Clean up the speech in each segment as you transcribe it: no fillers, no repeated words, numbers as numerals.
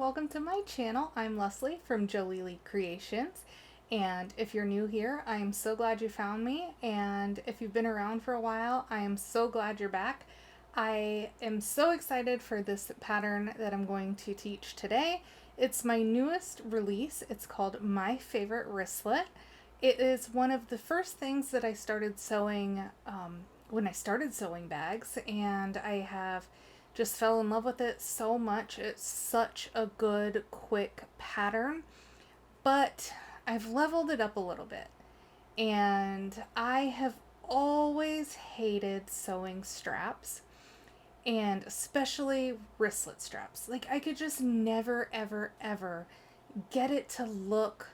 welcome to my channel. I'm Leslie from Joleelee Creations, and if you're new here, I am so glad you found me, and if you've been around for a while, I am so glad you're back. I am so excited for this pattern that I'm going to teach today. It's my newest release. It's called My Favorite Wristlet. It is one of the first things that I started sewing when I started sewing bags, and I have just fell in love with it so much. It's such a good, quick pattern, but I've leveled it up a little bit. And I have always hated sewing straps, and especially wristlet straps. Like, I could just never, ever, ever get it to look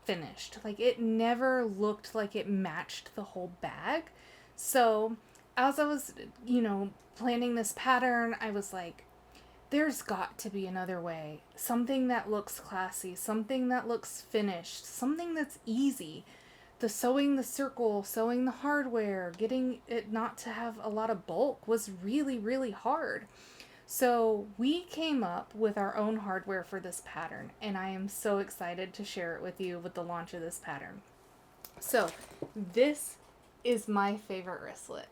finished. Like, it never looked like it matched the whole bag. So as I was, planning this pattern, I was like, there's got to be another way. Something that looks classy, something that looks finished, something that's easy. The sewing the circle, sewing the hardware, getting it not to have a lot of bulk was really, really hard. So we came up with our own hardware for this pattern, and I am so excited to share it with you with the launch of this pattern. So this is my favorite wristlet.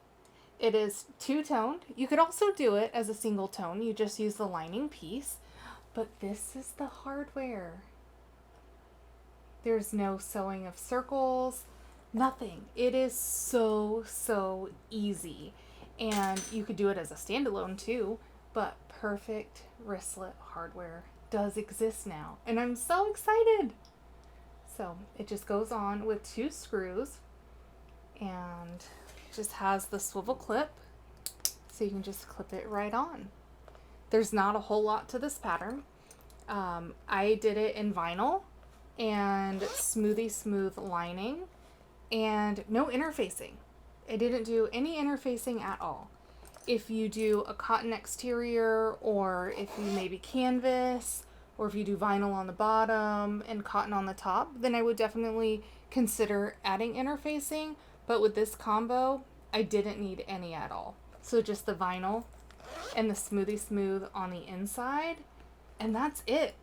It is two-toned. You could also do it as a single tone. You just use the lining piece. But this is the hardware. There's no sewing of circles, nothing. It is so, so easy. And you could do it as a standalone too, but perfect wristlet hardware does exist now. And I'm so excited. So it just goes on with 2 screws, and just has the swivel clip, so you can just clip it right on. There's not a whole lot to this pattern. I did it in vinyl and smooth lining and no interfacing. I didn't do any interfacing at all. If you do a cotton exterior, or if you maybe canvas, or if you do vinyl on the bottom and cotton on the top, then I would definitely consider adding interfacing. But with this combo, I didn't need any at all. So just the vinyl and the smooth on the inside, and that's it.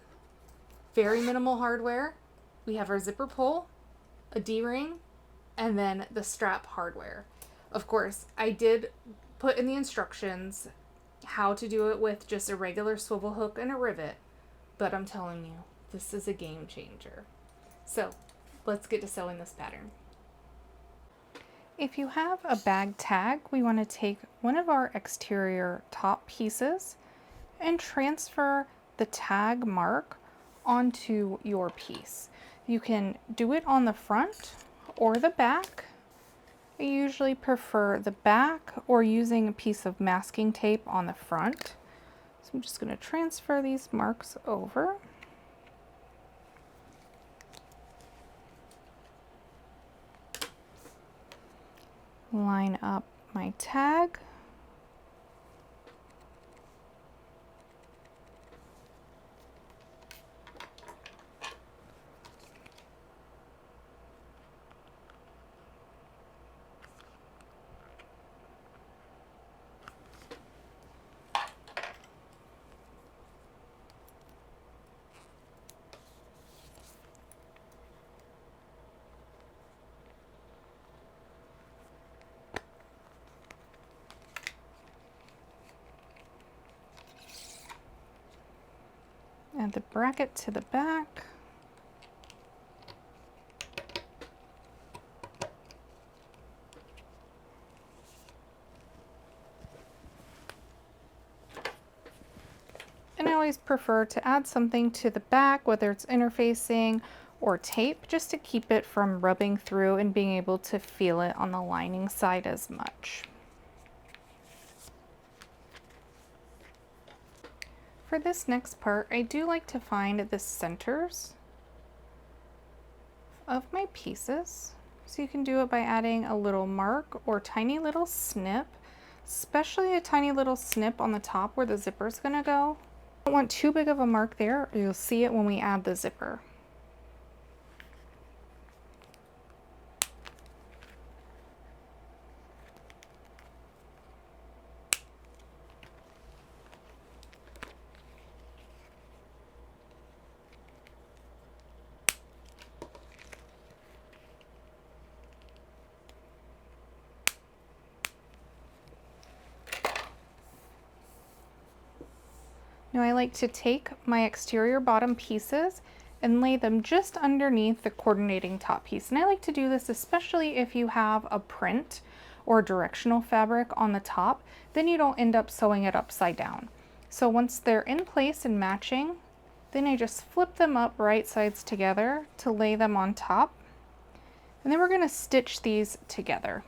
Very minimal hardware. We have our zipper pull, a D-ring, and then the strap hardware. Of course, I did put in the instructions how to do it with just a regular swivel hook and a rivet, but I'm telling you, this is a game changer. So let's get to sewing this pattern. If you have a bag tag, we want to take one of our exterior top pieces and transfer the tag mark onto your piece. You can do it on the front or the back. I usually prefer the back, or using a piece of masking tape on the front. So I'm just going to transfer these marks over. Line up my tag. Add the bracket to the back. And I always prefer to add something to the back, whether it's interfacing or tape, just to keep it from rubbing through and being able to feel it on the lining side as much. For this next part, I do like to find the centers of my pieces. So you can do it by adding a little mark or tiny little snip, especially a tiny little snip on the top where the zipper is going to go. I don't want too big of a mark there. You'll see it when we add the zipper. Now I like to take my exterior bottom pieces and lay them just underneath the coordinating top piece. And I like to do this especially if you have a print or directional fabric on the top, then you don't end up sewing it upside down. So once they're in place and matching, then I just flip them up right sides together to lay them on top. And then we're going to stitch these together.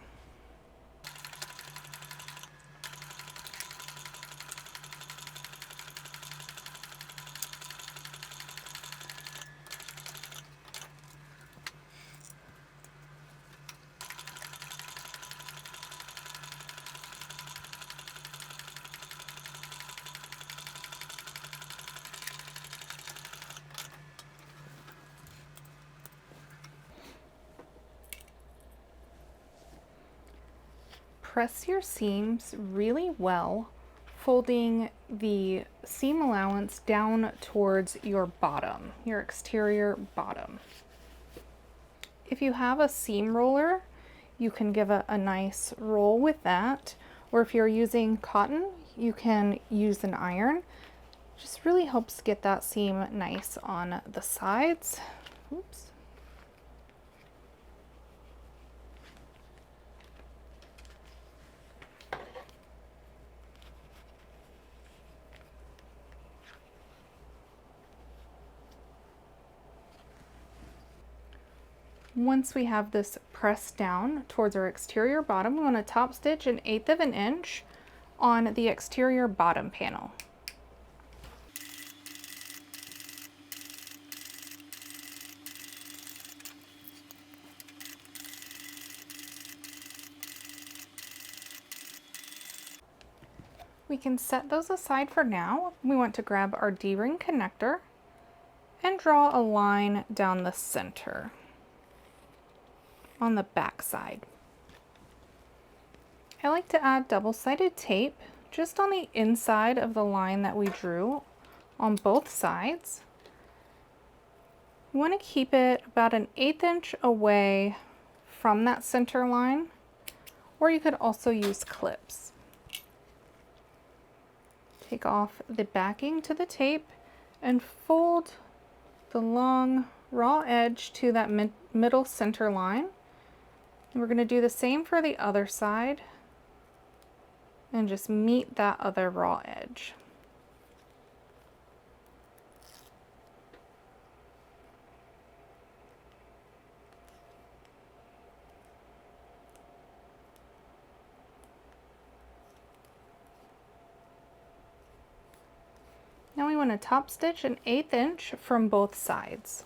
Press your seams really well, folding the seam allowance down towards your bottom, your exterior bottom. If you have a seam roller, you can give a nice roll with that, or if you're using cotton, you can use an iron. Just really helps get that seam nice on the sides. Oops. Once we have this pressed down towards our exterior bottom, we want to top stitch 1/8 of an inch on the exterior bottom panel. We can set those aside for now. We want to grab our D-ring connector and draw a line down the center on the back side. I like to add double-sided tape just on the inside of the line that we drew on both sides. You want to keep it about 1/8 inch away from that center line, or you could also use clips. Take off the backing to the tape and fold the long raw edge to that middle center line. And we're going to do the same for the other side and just meet that other raw edge. Now we want to top stitch 1/8 inch from both sides.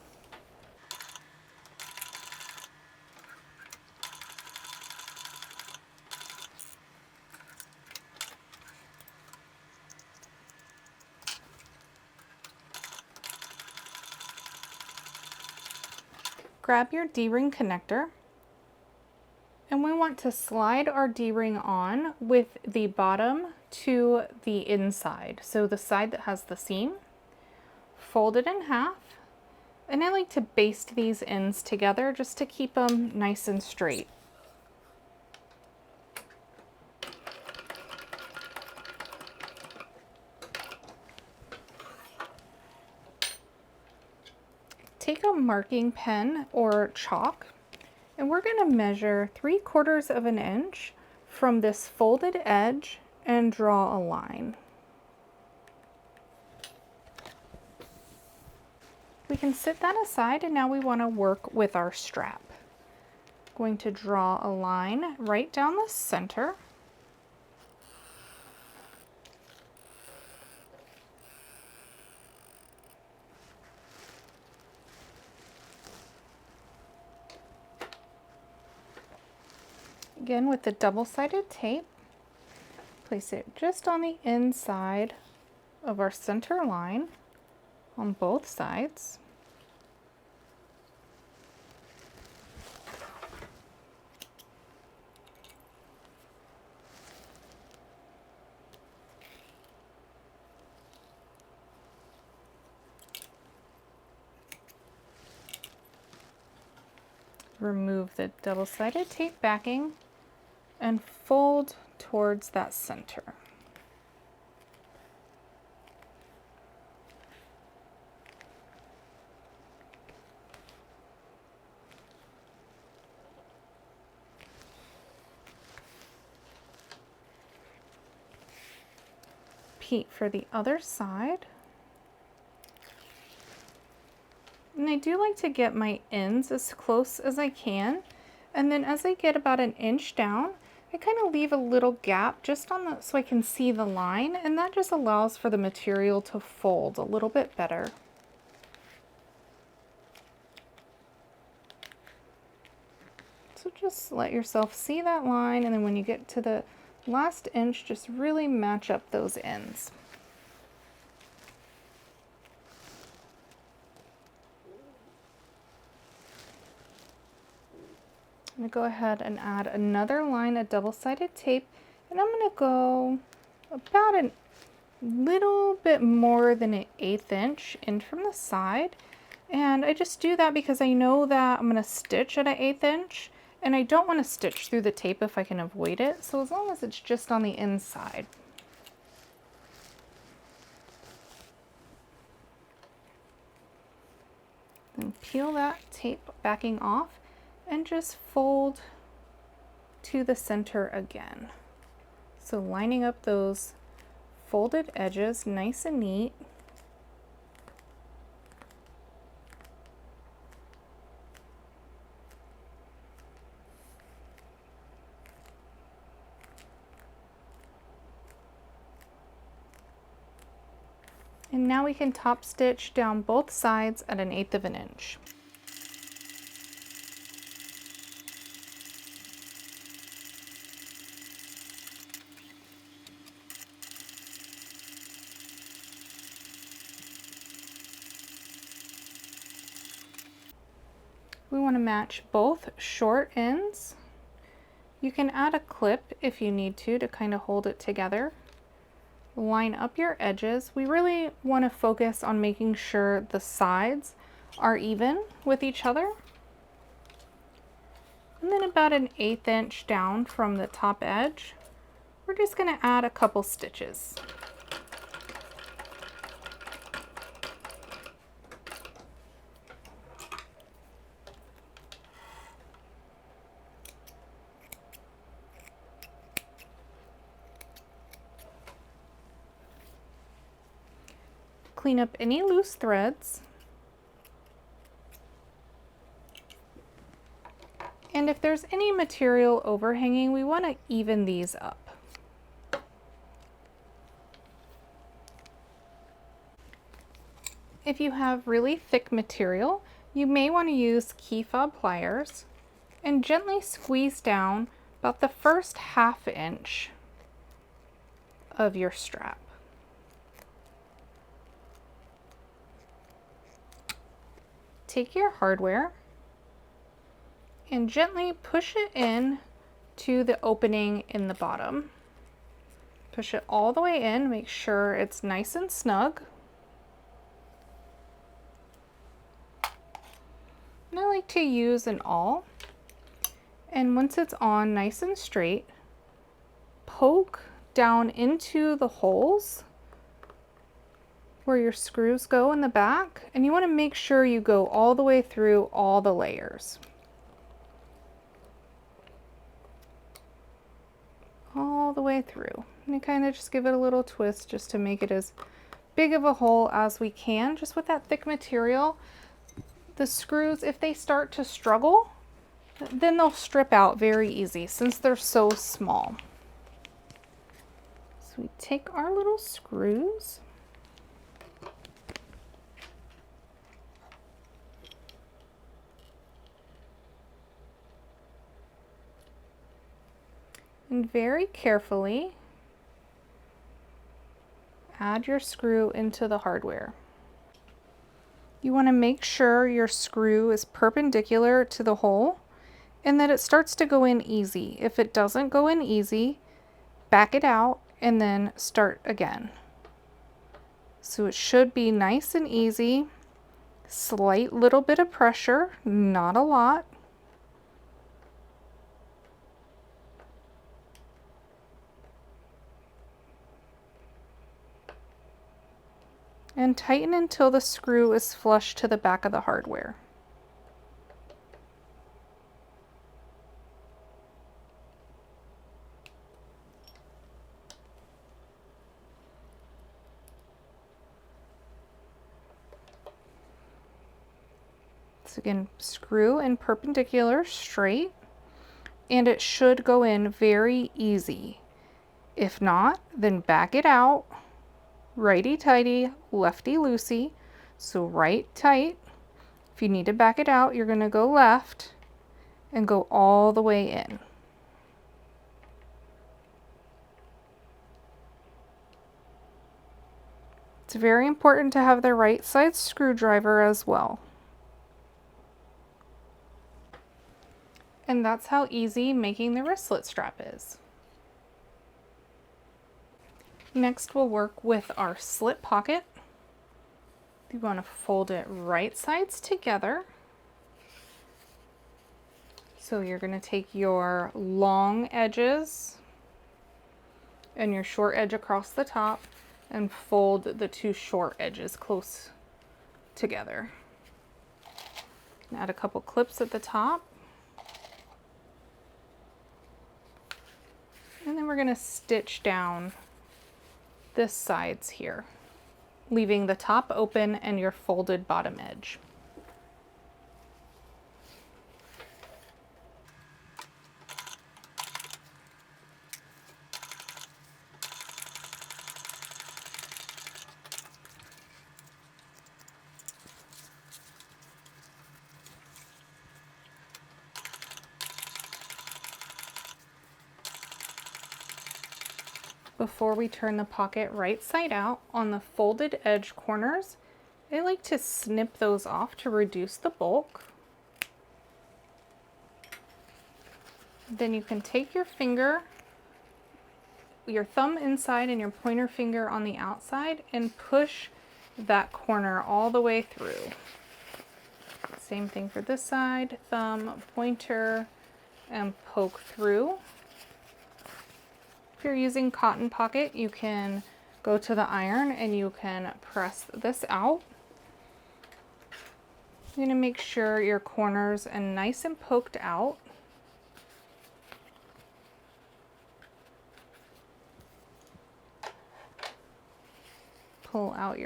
Grab your D-ring connector, and we want to slide our D-ring on with the bottom to the inside, so the side that has the seam. Fold it in half, and I like to baste these ends together just to keep them nice and straight. Take a marking pen or chalk, and we're going to measure 3/4 of an inch from this folded edge and draw a line. We can set that aside, and now we want to work with our strap. Going to draw a line right down the center. Again, with the double-sided tape, place it just on the inside of our center line on both sides. Remove the double-sided tape backing and fold towards that center. duplicate for the other side. And I do like to get my ends as close as I can. And then as I get about 1 inch down, I kind of leave a little gap just on the, so I can see the line, and that just allows for the material to fold a little bit better. So just let yourself see that line, and then when you get to the last inch, just really match up those ends. I'm going to go ahead and add another line of double-sided tape, and I'm going to go about a little bit more than 1/8 inch in from the side. And I just do that because I know that I'm going to stitch at 1/8 inch, and I don't want to stitch through the tape if I can avoid it. So as long as it's just on the inside. Then peel that tape backing off and just fold to the center again. So lining up those folded edges nice and neat. And now we can top stitch down both sides at 1/8 inch. We want to match both short ends. You can add a clip if you need to kind of hold it together. Line up your edges. We really want to focus on making sure the sides are even with each other. And then about 1/8 inch down from the top edge, we're just going to add a couple stitches. Clean up any loose threads. And if there's any material overhanging, we want to even these up. If you have really thick material, you may want to use key fob pliers and gently squeeze down about the first 1/2 inch of your strap. Take your hardware and gently push it in to the opening in the bottom. Push it all the way in, make sure it's nice and snug. And I like to use an awl, and once it's on nice and straight, poke down into the holes where your screws go in the back, and you want to make sure you go all the way through all the layers. All the way through. And you kind of just give it a little twist just to make it as big of a hole as we can. Just with that thick material, the screws, if they start to struggle, then they'll strip out very easy since they're so small. So we take our little screws, and very carefully add your screw into the hardware. You want to make sure your screw is perpendicular to the hole and that it starts to go in easy. If it doesn't go in easy, back it out and then start again. So it should be nice and easy, slight little bit of pressure, not a lot. And tighten until the screw is flush to the back of the hardware. So again, screw in perpendicular straight, and it should go in very easy. If not, then back it out, righty tighty, lefty loosey. So right tight. If you need to back it out, you're going to go left and go all the way in. It's very important to have the right side screwdriver as well. And that's how easy making the wristlet strap is. Next, we'll work with our slip pocket. You want to fold it right sides together. So you're going to take your long edges and your short edge across the top and fold the two short edges close together. Add a couple clips at the top. And then we're going to stitch down this sides here, leaving the top open and your folded bottom edge. Before we turn the pocket right side out, on the folded edge corners, I like to snip those off to reduce the bulk. Then you can take your finger, your thumb inside and your pointer finger on the outside, and push that corner all the way through. Same thing for this side, thumb, pointer, and poke through. If you're using cotton pocket, you can go to the iron and you can press this out. You're going to make sure your corners are nice and poked out. Pull out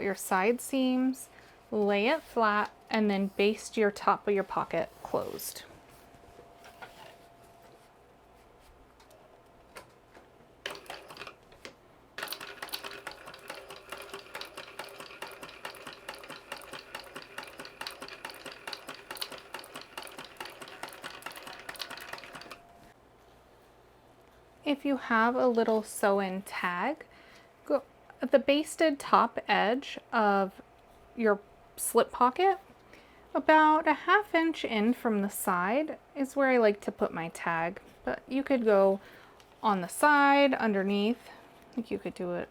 your side seams, lay it flat, and then baste your top of your pocket closed. If you have a little sew-in tag, go at the basted top edge of your slip pocket, about a ½ inch in from the side is where I like to put my tag, but you could go on the side, underneath. I think you could do it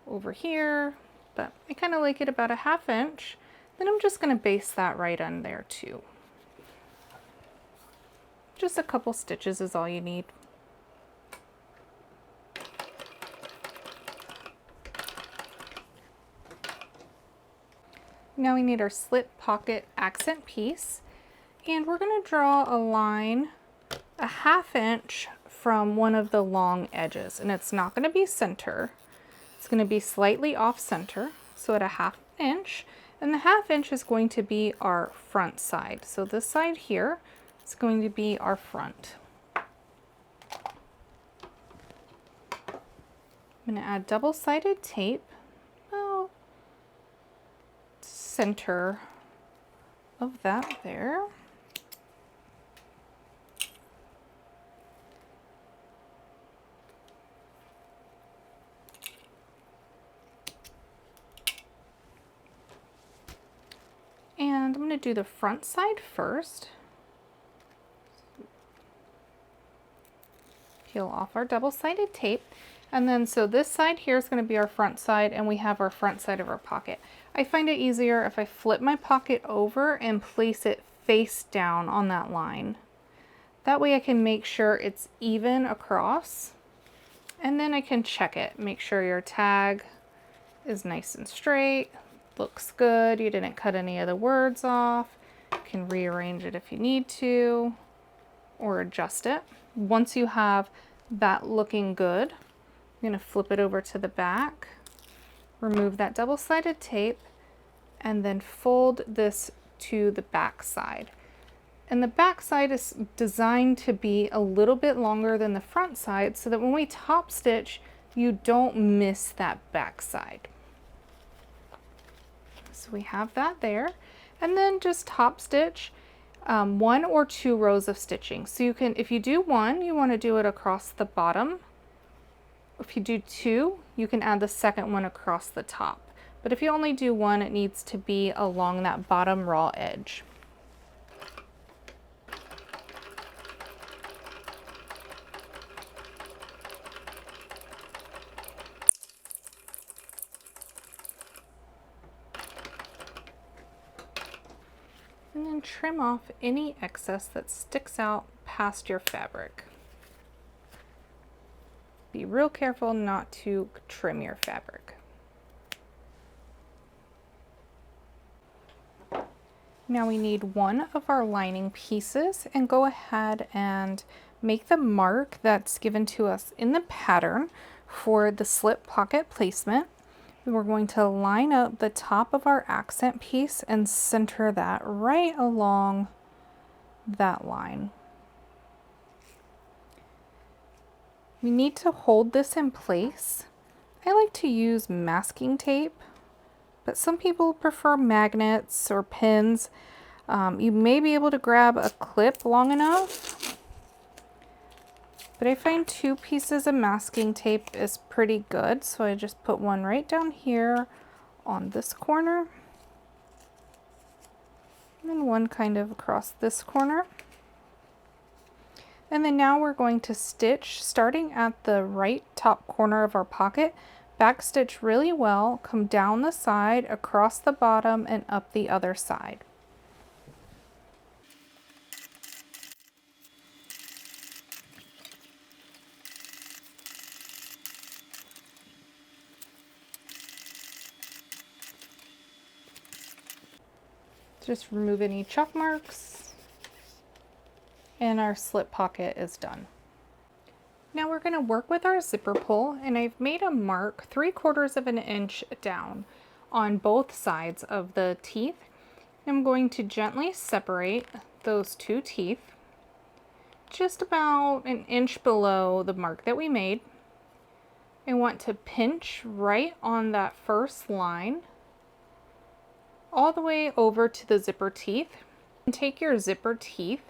over here, but I kind of like it about a ½ inch. Then I'm just going to baste that right on there too. Just a couple stitches is all you need. Now we need our slip pocket accent piece, and we're going to draw a line a ½ inch from one of the long edges, and it's not going to be center. It's going to be slightly off center, so at a ½ inch, and the ½ inch is going to be our front side. So this side here is going to be our front. I'm going to add double-sided tape about center of that there. And I'm going to do the front side first. Peel off our double-sided tape. And then so this side here is going to be our front side, and we have our front side of our pocket. I find it easier if I flip my pocket over and place it face down on that line. That way I can make sure it's even across, and then I can check it. Make sure your tag is nice and straight, looks good, you didn't cut any of the words off. You can rearrange it if you need to, or adjust it. Once you have that looking good, I'm going to flip it over to the back, remove that double-sided tape, and then fold this to the back side. And the back side is designed to be a little bit longer than the front side so that when we top stitch, you don't miss that back side. So we have that there. And then just top stitch 1 or 2 rows of stitching. So you can, if you do 1, you want to do it across the bottom. If you do 2, you can add the second one across the top. But if you only do 1, it needs to be along that bottom raw edge. And then trim off any excess that sticks out past your fabric. Be real careful not to trim your fabric. Now we need one of our lining pieces and go ahead and make the mark that's given to us in the pattern for the slip pocket placement. We're going to line up the top of our accent piece and center that right along that line. We need to hold this in place. I like to use masking tape, but some people prefer magnets or pins. You may be able to grab a clip long enough, but I find 2 pieces of masking tape is pretty good. So I just put one right down here on this corner, and one kind of across this corner. And then now we're going to stitch starting at the right top corner of our pocket, back stitch really well, come down the side, across the bottom, and up the other side. Just remove any chalk marks, and our slip pocket is done. Now we're going to work with our zipper pull, and I've made a mark 3/4 of an inch down on both sides of the teeth. I'm going to gently separate those 2 teeth just about an inch below the mark that we made. I want to pinch right on that first line all the way over to the zipper teeth, and take your zipper teeth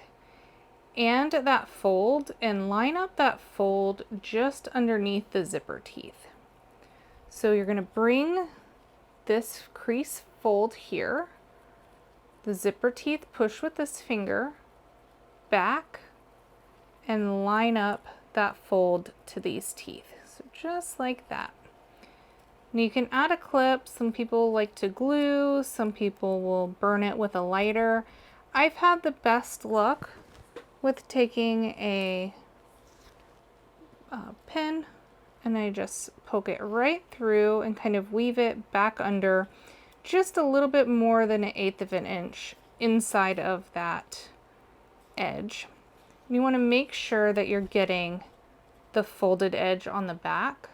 and that fold and line up that fold just underneath the zipper teeth. So you're going to bring this crease fold here, the zipper teeth, push with this finger back and line up that fold to these teeth. So just like that. Now you can add a clip. Some people like to glue, some people will burn it with a lighter. I've had the best luck with taking a pin, and I just poke it right through and kind of weave it back under just a little bit more than 1/8 of an inch inside of that edge. You want to make sure that you're getting the folded edge on the back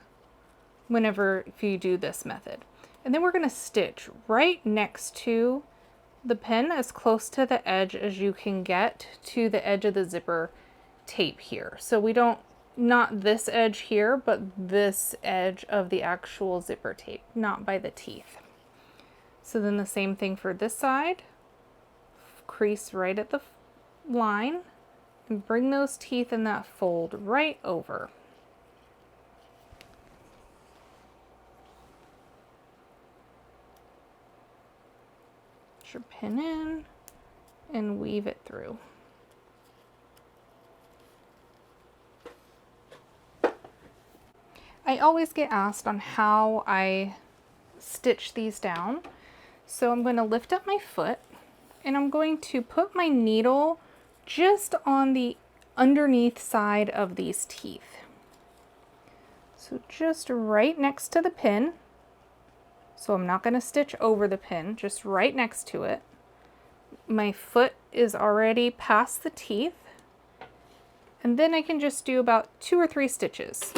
if you do this method. And then we're going to stitch right next to the pin as close to the edge as you can get to the edge of the zipper tape here. So we don't, not this edge here, but this edge of the actual zipper tape, not by the teeth. So then the same thing for this side, crease right at the line and bring those teeth in that fold right over. Put your pin in and weave it through. I always get asked on how I stitch these down. So I'm going to lift up my foot and I'm going to put my needle just on the underneath side of these teeth. So just right next to the pin. So I'm not going to stitch over the pin, just right next to it. My foot is already past the teeth. And then I can just do about 2 or 3 stitches.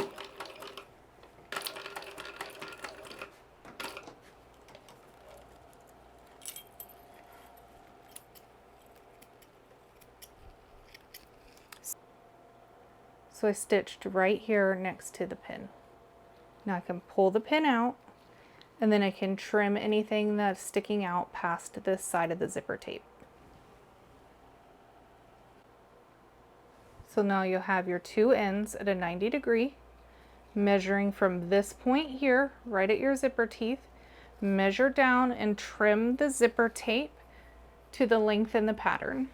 So I stitched right here next to the pin. Now I can pull the pin out, and then I can trim anything that's sticking out past this side of the zipper tape. So now you'll have your two ends at a 90 degree, measuring from this point here, right at your zipper teeth, measure down and trim the zipper tape to the length in the pattern.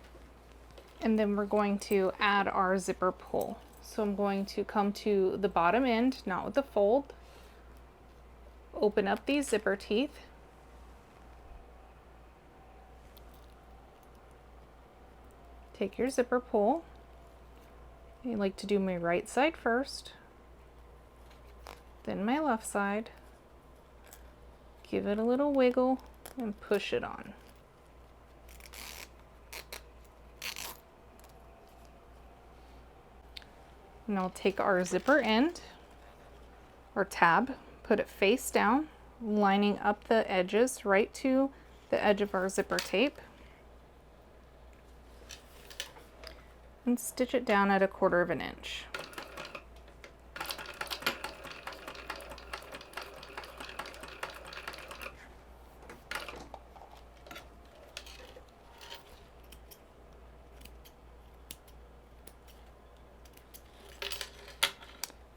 And then we're going to add our zipper pull. So I'm going to come to the bottom end, not with the fold, open up these zipper teeth, take your zipper pull. I like to do my right side first, then my left side, give it a little wiggle and push it on. And I'll take our zipper end or tab, put it face down, lining up the edges right to the edge of our zipper tape, and stitch it down at 1/4 inch.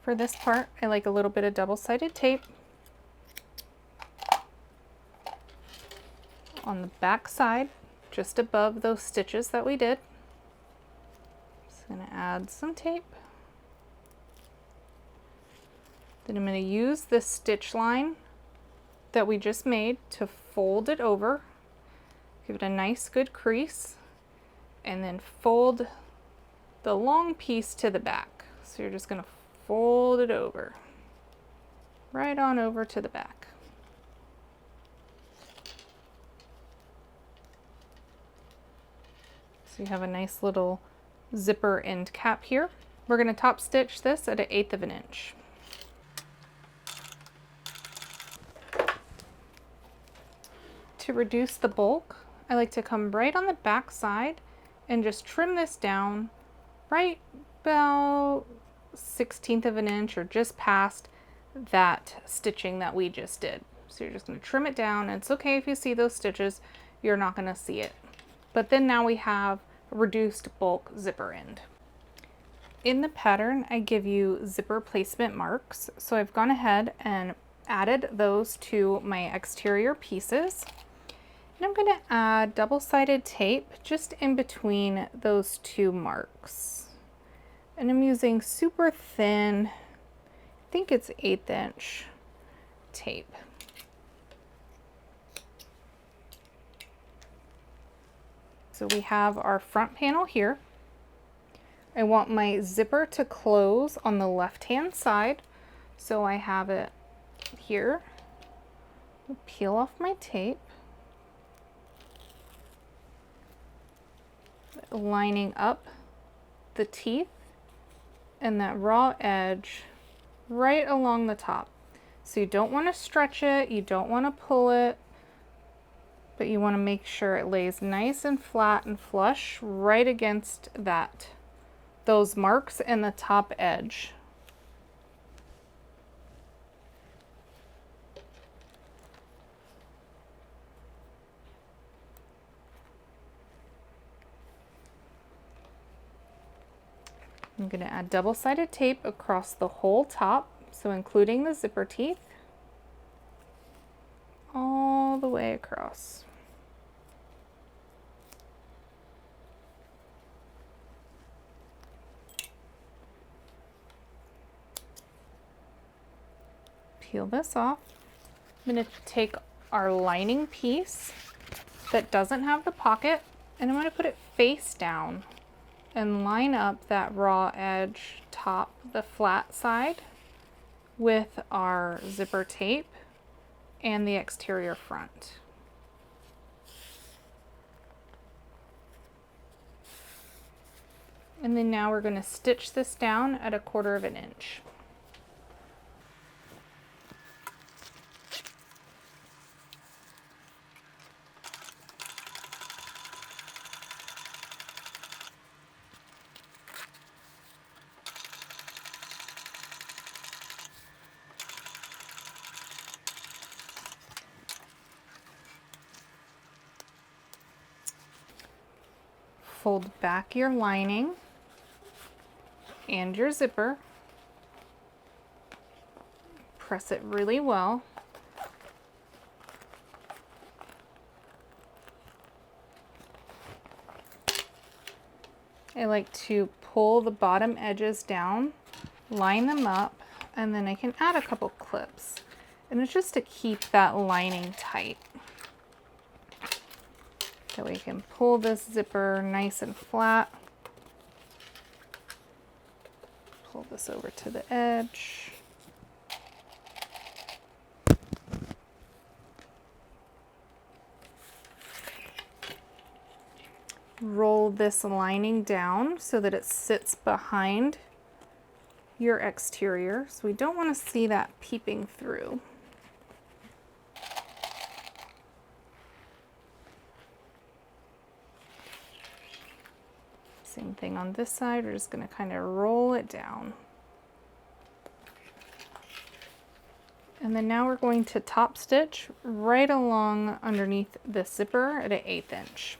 For this part, I like a little bit of double-sided tape on the back side, just above those stitches that we did. Just gonna add some tape. Then I'm gonna use this stitch line that we just made to fold it over, give it a nice good crease, and then fold the long piece to the back. So you're just gonna fold it over, right on over to the back. So you have a nice little zipper end cap here. We're going to top stitch this at 1/8 inch. To reduce the bulk, I like to come right on the back side and just trim this down right about 1/16 of an inch or just past that stitching that we just did. So you're just going to trim it down. It's okay if you see those stitches, you're not going to see it. But then now we have a reduced bulk zipper end. In the pattern, I give you zipper placement marks. So I've gone ahead and added those to my exterior pieces. And I'm going to add double-sided tape just in between those two marks. And I'm using super thin, I think it's 1/8 inch tape. So we have our front panel here. I want my zipper to close on the left-hand side. So I have it here. I'll peel off my tape, lining up the teeth and that raw edge right along the top. So you don't want to stretch it, you don't want to pull it, but you want to make sure it lays nice and flat and flush right against those marks and the top edge. I'm going to add double-sided tape across the whole top, so including the zipper teeth, all the way across. Peel this off. I'm going to take our lining piece that doesn't have the pocket, and I'm going to put it face down and line up that raw edge top, the flat side, with our zipper tape and the exterior front. And then now we're going to stitch this down at 1/4 inch. fold back your lining and your zipper. Press it really well. I like to pull the bottom edges down, line them up, and then I can add a couple clips. And it's just to keep that lining tight. So we can pull this zipper nice and flat. Pull this over to the edge. Roll this lining down so that it sits behind your exterior. So we don't want to see that peeping through. Same thing on this side. We're just going to kind of roll it down. And then now we're going to top stitch right along underneath the zipper at an 1/8 inch.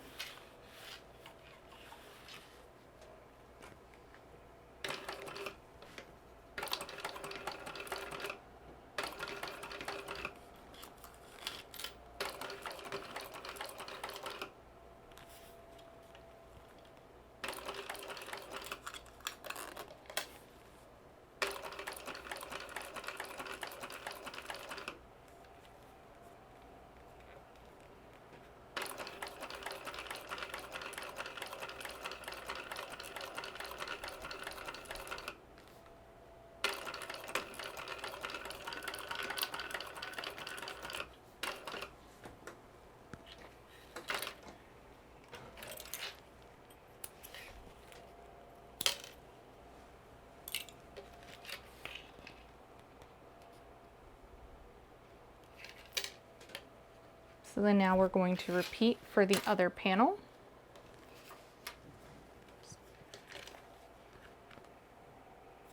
So then now we're going to repeat for the other panel.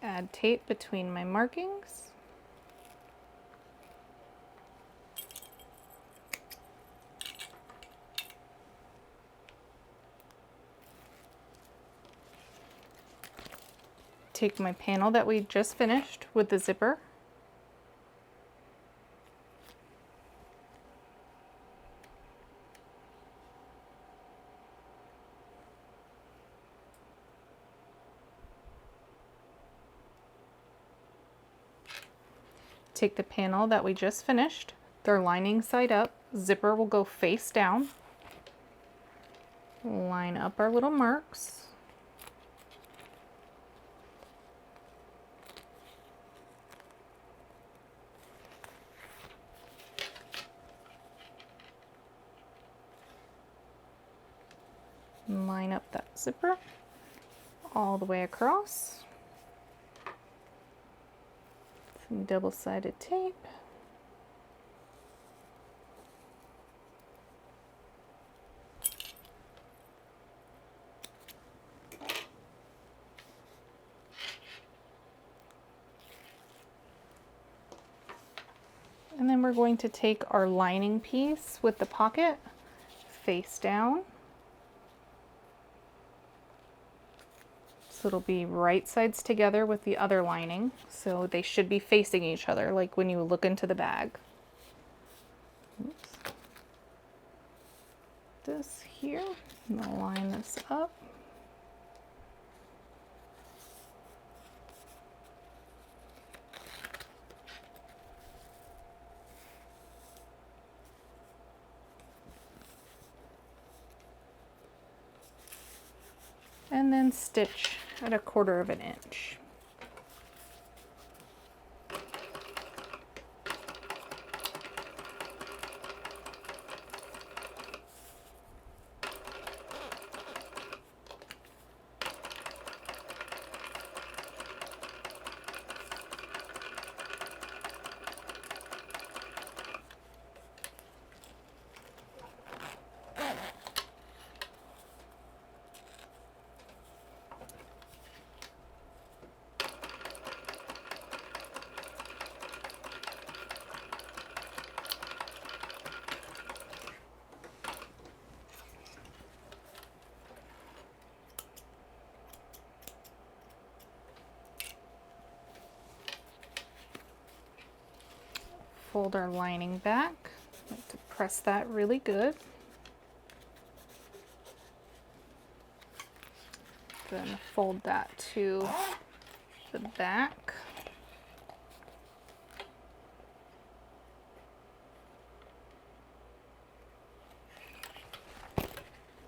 Add tape between my markings. Take my panel that we just finished with the zipper. Take the panel that we just finished, they're lining side up, zipper will go face down. Line up our little marks. Line up that zipper all the way across. Some double-sided tape. And then we're going to take our lining piece with the pocket face down. So it'll be right sides together with the other lining. So they should be facing each other, like when you look into the bag. Oops. This here, and I'll line this up. And then stitch at 1/4 inch. fold our lining back. Like to press that really good. Then fold that to the back.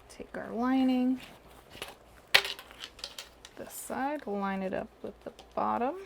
Take our lining, this side, line it up with the bottom.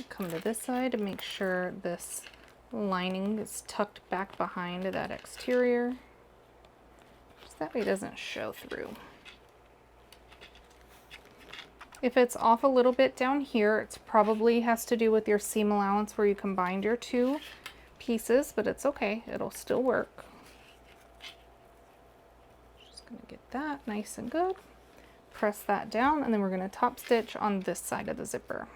Come to this side to make sure this lining is tucked back behind that exterior, just that way it doesn't show through. If it's off a little bit down here, it probably has to do with your seam allowance where you combined your two pieces, but it's okay, it'll still work. Just gonna get that nice and good. Press that down, and then we're gonna top stitch on this side of the zipper.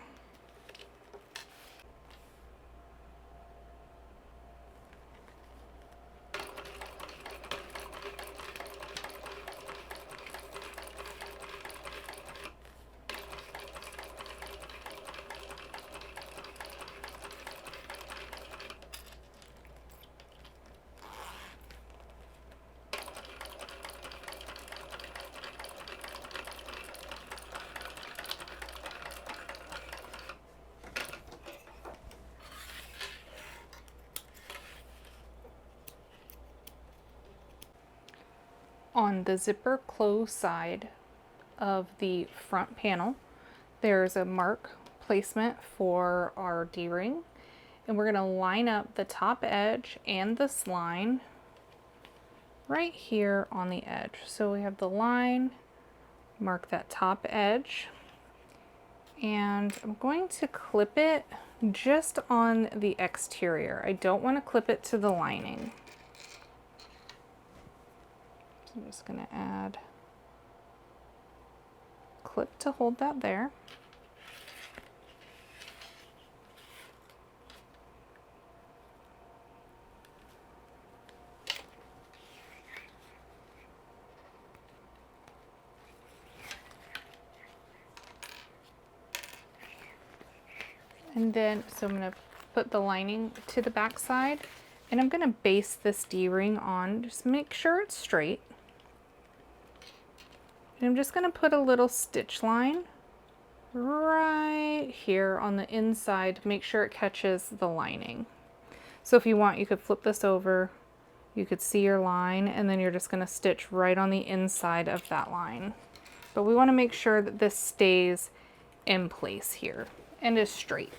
On the zipper close side of the front panel, there's a mark placement for our D-ring, and we're going to line up the top edge and this line right here on the edge. So we have the line, mark that top edge, and I'm going to clip it just on the exterior. I don't want to clip it to the lining. I'm just going to add clip to hold that there. And then, so I'm going to put the lining to the back side, and I'm going to base this D-ring on, just make sure it's straight. And I'm just going to put a little stitch line right here on the inside to make sure it catches the lining. So if you want, you could flip this over, you could see your line, and then you're just going to stitch right on the inside of that line. But we want to make sure that this stays in place here and is straight.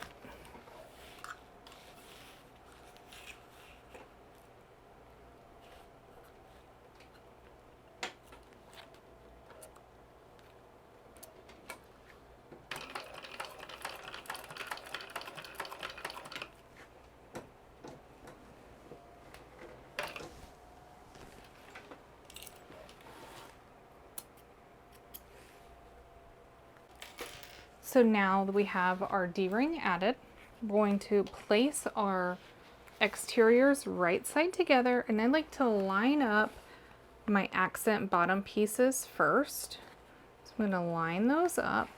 So now that we have our D-ring added, we're going to place our exteriors right side together, and I like to line up my accent bottom pieces first. So I'm going to line those up.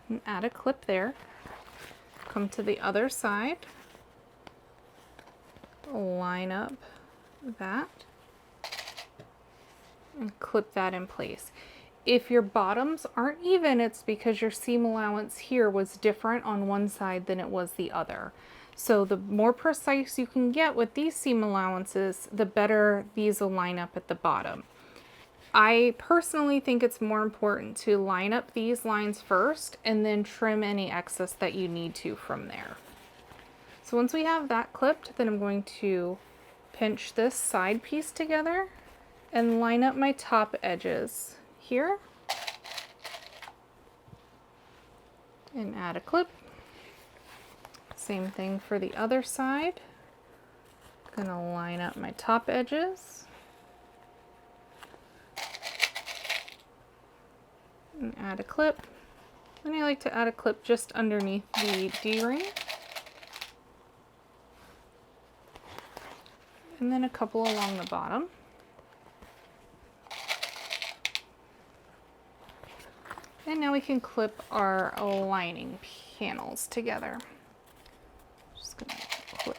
And add a clip there. Come to the other side. Line up that and clip that in place. If your bottoms aren't even, it's because your seam allowance here was different on one side than it was the other. So the more precise you can get with these seam allowances, the better these will line up at the bottom. I personally think it's more important to line up these lines first and then trim any excess that you need to from there. So once we have that clipped, then I'm going to pinch this side piece together and line up my top edges here and add a clip. Same thing for the other side. Gonna line up my top edges and add a clip. And I like to add a clip just underneath the D-ring. And then a couple along the bottom. And now we can clip our lining panels together. Just gonna clip.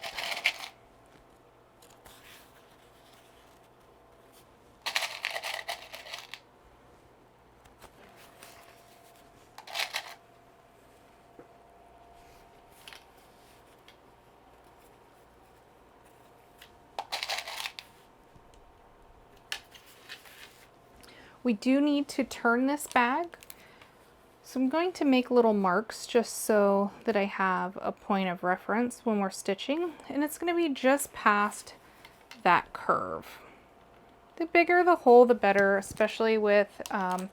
We do need to turn this bag. So I'm going to make little marks just so that I have a point of reference when we're stitching, and it's going to be just past that curve. The bigger the hole, the better, especially with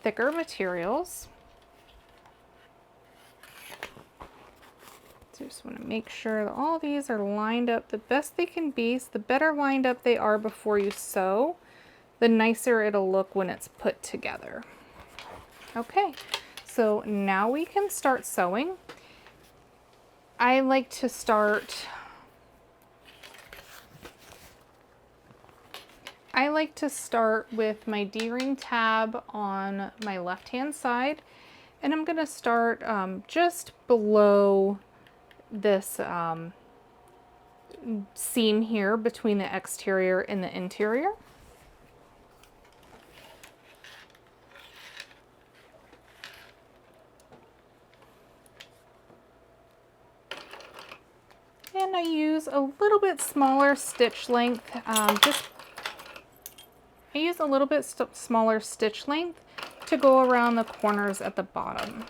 thicker materials. So just want to make sure that all these are lined up the best they can be. So the better lined up they are before you sew, the nicer it'll look when it's put together. Okay. So now we can start sewing. I like to start with my D-ring tab on my left-hand side, and I'm gonna start just below this seam here between the exterior and the interior. And I use a little bit smaller stitch length, smaller stitch length to go around the corners at the bottom.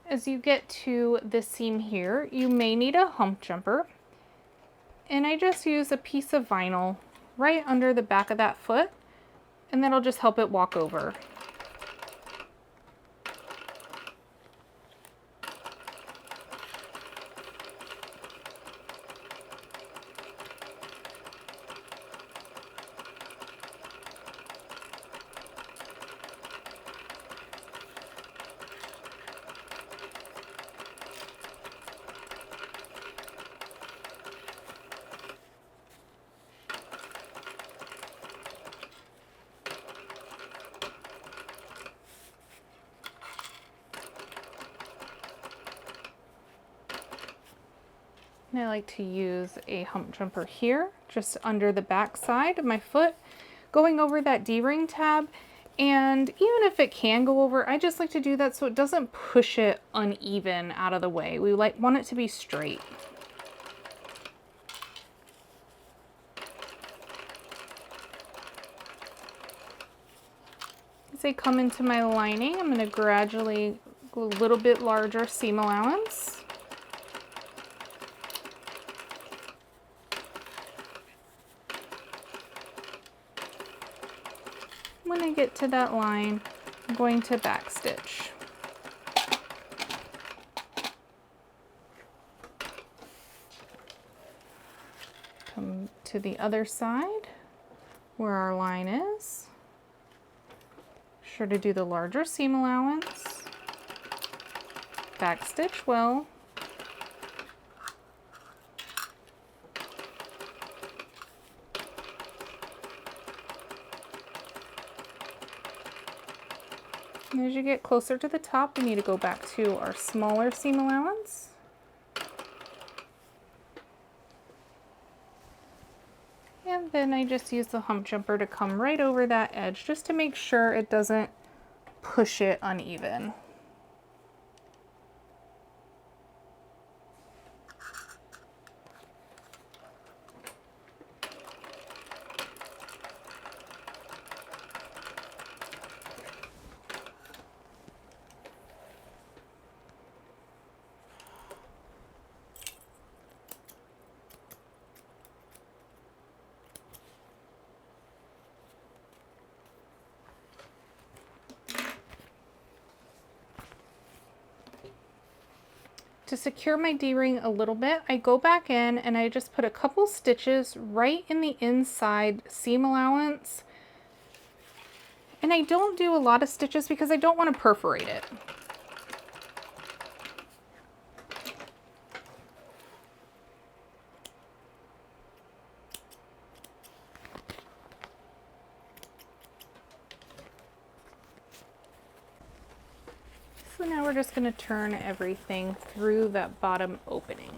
As you get to the seam here, you may need a hump jumper. And I just use a piece of vinyl right under the back of that foot, and that'll just help it walk over. And I like to use a hump jumper here, just under the back side of my foot, going over that D-ring tab. And even if it can go over, I just like to do that so it doesn't push it uneven out of the way. We want it to be straight. As I come into my lining, I'm going to gradually go a little bit larger seam allowance. When I get to that line, I'm going to backstitch. Come to the other side where our line is. Sure to do the larger seam allowance. Backstitch well. And as you get closer to the top, we need to go back to our smaller seam allowance. And then I just use the hump jumper to come right over that edge just to make sure it doesn't push it uneven. To secure my D-ring a little bit, I go back in and I just put a couple stitches right in the inside seam allowance. And I don't do a lot of stitches because I don't want to perforate it. So now we're just going to turn everything through that bottom opening.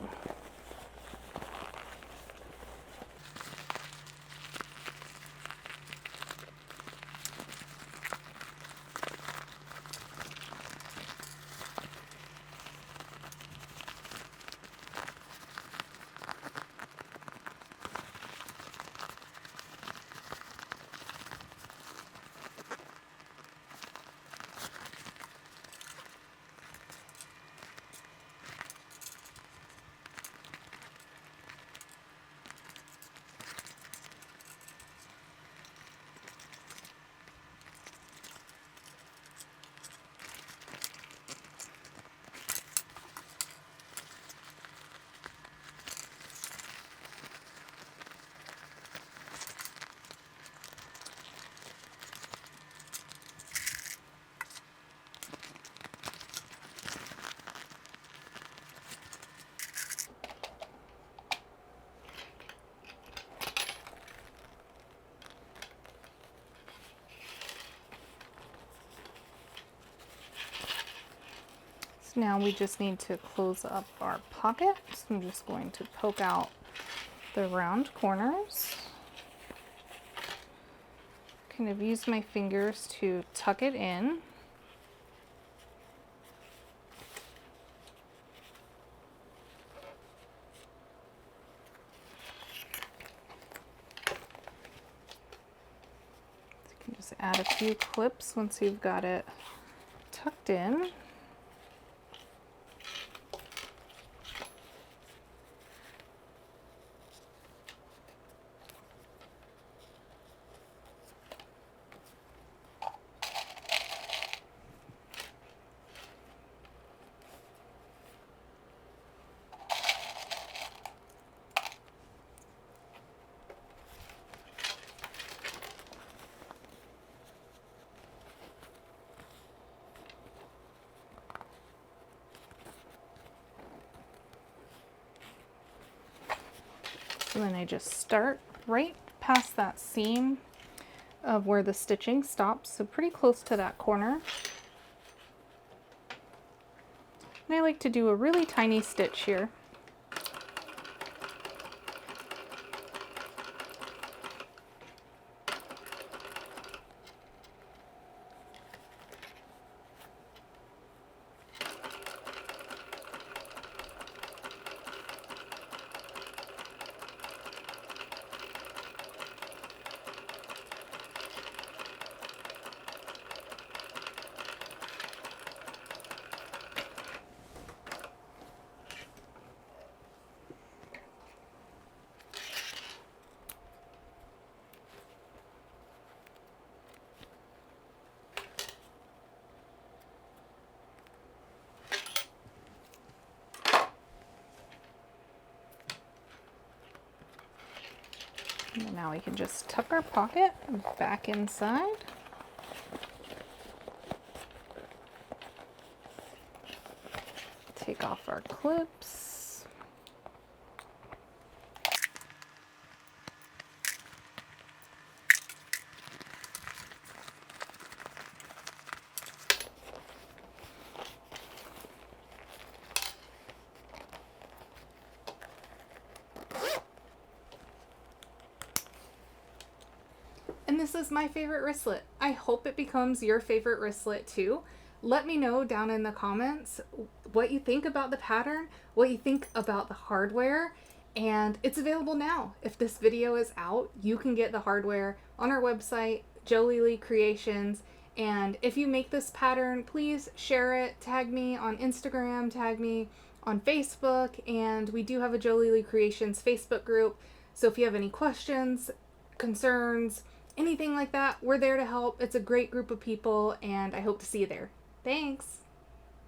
So now we just need to close up our pocket. So I'm just going to poke out the round corners. Kind of use my fingers to tuck it in. So you can just add a few clips once you've got it tucked in. And then I just start right past that seam of where the stitching stops, so pretty close to that corner. And I like to do a really tiny stitch here. And now we can just tuck our pocket back inside. Take off our clips. And this is my favorite wristlet. I hope it becomes your favorite wristlet too. Let me know down in the comments what you think about the pattern, what you think about the hardware, and it's available now. If this video is out, you can get the hardware on our website, Joleelee Creations. And if you make this pattern, please share it, tag me on Instagram, tag me on Facebook, and we do have a Joleelee Creations Facebook group. So if you have any questions, concerns, anything like that, we're there to help. It's a great group of people, and I hope to see you there. Thanks!